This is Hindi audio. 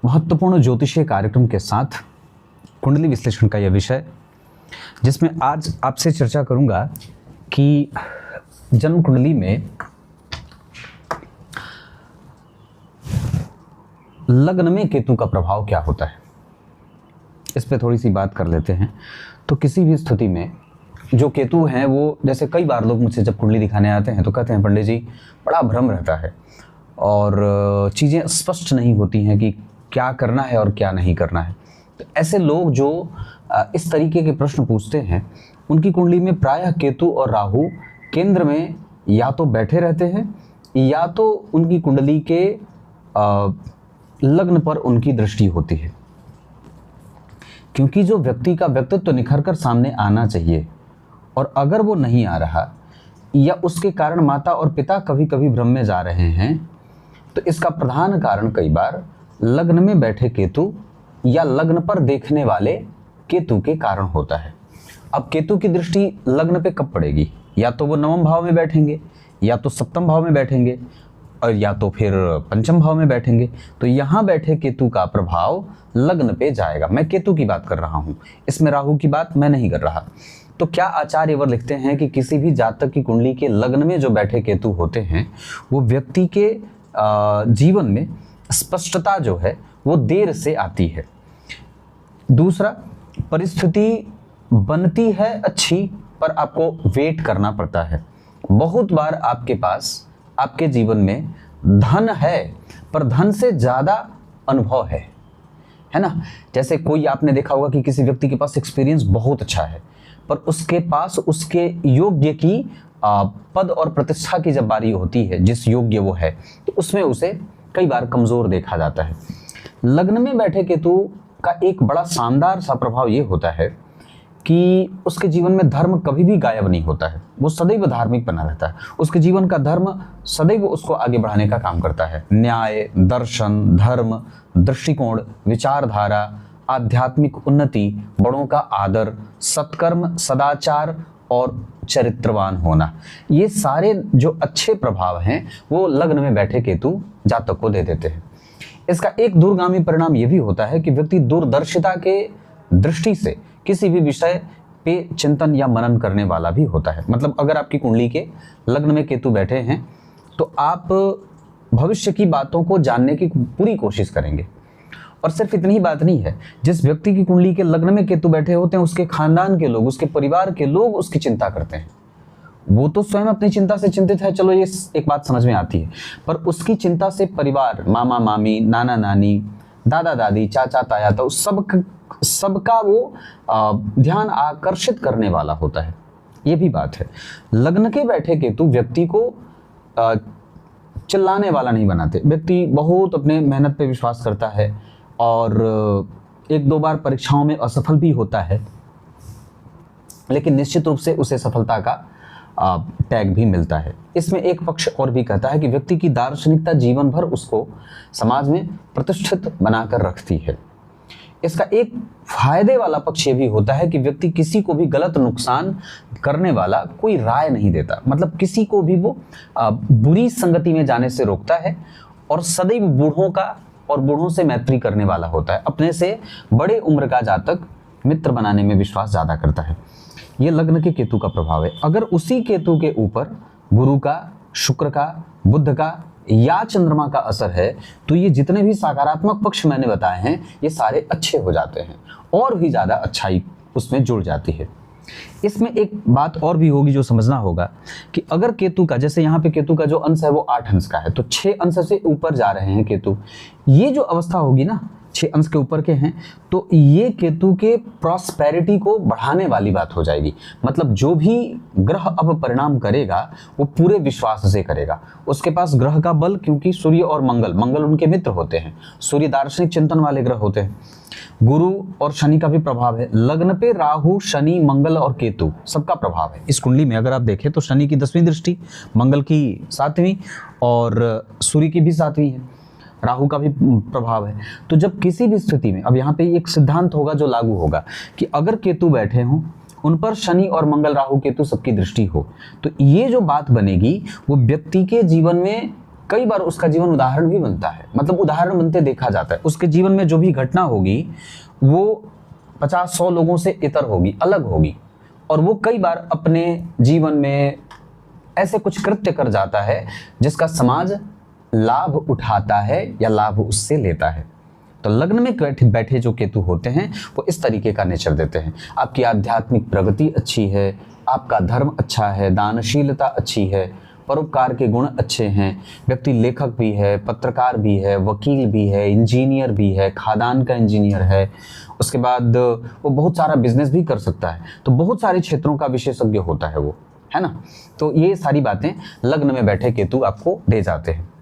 महत्वपूर्ण ज्योतिषीय कार्यक्रम के साथ कुंडली विश्लेषण का यह विषय, जिसमें आज आपसे चर्चा करूंगा कि जन्म कुंडली में लग्न में केतु का प्रभाव क्या होता है, इस पे थोड़ी सी बात कर लेते हैं। तो किसी भी स्थिति में जो केतु हैं वो, जैसे कई बार लोग मुझसे जब कुंडली दिखाने आते हैं तो कहते हैं पंडित जी बड़ा भ्रम रहता है और चीज़ें स्पष्ट नहीं होती हैं कि क्या करना है और क्या नहीं करना है। तो ऐसे लोग जो इस तरीके के प्रश्न पूछते हैं, उनकी कुंडली में प्रायः केतु और राहु केंद्र में या तो बैठे रहते हैं या तो उनकी कुंडली के लग्न पर उनकी दृष्टि होती है। क्योंकि जो व्यक्ति का व्यक्तित्व निखर कर सामने आना चाहिए और अगर वो नहीं आ रहा या उसके कारण माता और पिता कभी कभी भ्रम में जा रहे हैं, तो इसका प्रधान कारण कई बार लग्न में बैठे केतु या लग्न पर देखने वाले केतु के कारण होता है। अब केतु की दृष्टि लग्न पे कब पड़ेगी? या तो वो नवम भाव में बैठेंगे, या तो सप्तम भाव में बैठेंगे, और या तो फिर पंचम भाव में बैठेंगे। तो यहाँ बैठे केतु का प्रभाव लग्न पे जाएगा। मैं केतु की बात कर रहा हूँ, इसमें राहु की बात मैं नहीं कर रहा। तो क्या आचार्यवर लिखते हैं कि किसी भी जातक की कुंडली के लग्न में जो बैठे केतु होते हैं वो व्यक्ति के जीवन में स्पष्टता जो है वो देर से आती है। दूसरा, परिस्थिति बनती है अच्छी पर आपको वेट करना पड़ता है। बहुत बार आपके पास आपके जीवन में धन है पर धन से ज़्यादा अनुभव है ना। जैसे कोई, आपने देखा होगा कि किसी व्यक्ति के पास एक्सपीरियंस बहुत अच्छा है पर उसके पास उसके योग्य की पद और प्रतिष्ठा की जब बारी होती है, जिस योग्य वो है, तो उसमें उसे कई बार कमज़ोर देखा जाता है। लग्न में बैठे केतु का एक बड़ा शानदार सा प्रभाव ये होता है कि उसके जीवन में धर्म कभी भी गायब नहीं होता है। वो सदैव धार्मिक बना रहता है। उसके जीवन का धर्म सदैव उसको आगे बढ़ाने का काम करता है। न्याय, दर्शन, धर्म, दृष्टिकोण, विचारधारा, आध्यात्मिक उन्नति, बड़ों का आदर, सत्कर्म, सदाचार और चरित्रवान होना, ये सारे जो अच्छे प्रभाव हैं वो लग्न में बैठे केतु जातक को दे देते हैं। इसका एक दूरगामी परिणाम ये भी होता है कि व्यक्ति दूरदर्शिता के दृष्टि से किसी भी विषय पे चिंतन या मनन करने वाला भी होता है। मतलब अगर आपकी कुंडली के लग्न में केतु बैठे हैं तो आप भविष्य की बातों को जानने की पूरी कोशिश करेंगे। और सिर्फ इतनी ही बात नहीं है, जिस व्यक्ति की कुंडली के लग्न में केतु बैठे होते हैं उसके खानदान के लोग, उसके परिवार के लोग उसकी चिंता करते हैं। वो तो स्वयं अपनी चिंता से चिंतित है, चलो ये एक बात समझ में आती है, पर उसकी चिंता से परिवार, मामा मामी, नाना नानी, दादा दादी, चाचा ताया, तो सबका वो ध्यान आकर्षित करने वाला होता है। ये भी बात है। लग्न के बैठे केतु व्यक्ति को चिल्लाने वाला नहीं बनाते। व्यक्ति बहुत अपने मेहनत पे विश्वास करता है और एक दो बार परीक्षाओं में असफल भी होता है, लेकिन निश्चित रूप से उसे सफलता का टैग भी मिलता है। इसमें एक पक्ष और भी कहता है कि व्यक्ति की दार्शनिकता जीवन भर उसको समाज में प्रतिष्ठित बनाकर रखती है। इसका एक फायदे वाला पक्ष ये भी होता है कि व्यक्ति किसी को भी गलत नुकसान करने वाला कोई राय नहीं देता। मतलब किसी को भी वो बुरी संगति में जाने से रोकता है और सदैव बूढ़ों का और बूढ़ों से मैत्री करने वाला होता है। अपने से बड़े उम्र का जातक मित्र बनाने में विश्वास ज़्यादा करता है। ये लग्न के केतु का प्रभाव है। अगर उसी केतु के ऊपर गुरु का, शुक्र का, बुध का या चंद्रमा का असर है तो ये जितने भी सकारात्मक पक्ष मैंने बताए हैं ये सारे अच्छे हो जाते हैं और भी ज़्यादा अच्छाई उसमें जुड़ जाती है। इसमें एक बात और भी होगी जो समझना होगा कि अगर केतु का, जैसे यहाँ पे केतु का जो अंश है वो 8 अंश का है, तो 6 अंश से ऊपर जा रहे हैं केतु, ये जो अवस्था होगी ना, 6 अंश के ऊपर के हैं, तो ये केतु के प्रॉस्पेरिटी को बढ़ाने वाली बात हो जाएगी। मतलब जो भी ग्रह अब परिणाम करेगा वो पूरे विश्वास से करेगा। उसके पास ग्रह का बल, क्योंकि सूर्य और मंगल उनके मित्र होते हैं। सूर्य दार्शनिक चिंतन वाले ग्रह होते हैं। गुरु और शनि का भी प्रभाव है। लग्न पे राहु, शनि, मंगल और केतु सबका प्रभाव है इस कुंडली में। अगर आप देखें तो शनि की 10वीं दृष्टि, मंगल की 7वीं और सूर्य की भी 7वीं है, राहु का भी प्रभाव है। तो जब किसी भी स्थिति में, अब यहाँ पे एक सिद्धांत होगा जो लागू होगा कि अगर केतु बैठे हों, उन पर शनि और मंगल, राहु, केतु सबकी दृष्टि हो, तो ये जो बात बनेगी वो व्यक्ति के जीवन में कई बार उसका जीवन उदाहरण भी बनता है, मतलब उदाहरण बनते देखा जाता है। उसके जीवन में जो भी घटना होगी वो 50-100 लोगों से इतर होगी, अलग होगी, और वो कई बार अपने जीवन में ऐसे कुछ कृत्य कर जाता है जिसका समाज लाभ उठाता है या लाभ उससे लेता है। तो लग्न में बैठे जो केतु होते हैं वो इस तरीके का नेचर देते हैं। आपकी आध्यात्मिक प्रगति अच्छी है, आपका धर्म अच्छा है, दानशीलता अच्छी है, परोपकार के गुण अच्छे हैं, व्यक्ति लेखक भी है, पत्रकार भी है, वकील भी है, इंजीनियर भी है, खादान का इंजीनियर है, उसके बाद वो बहुत सारा बिजनेस भी कर सकता है। तो बहुत सारे क्षेत्रों का विशेषज्ञ होता है वो, है ना। तो ये सारी बातें लग्न में बैठे केतु आपको दे जाते हैं।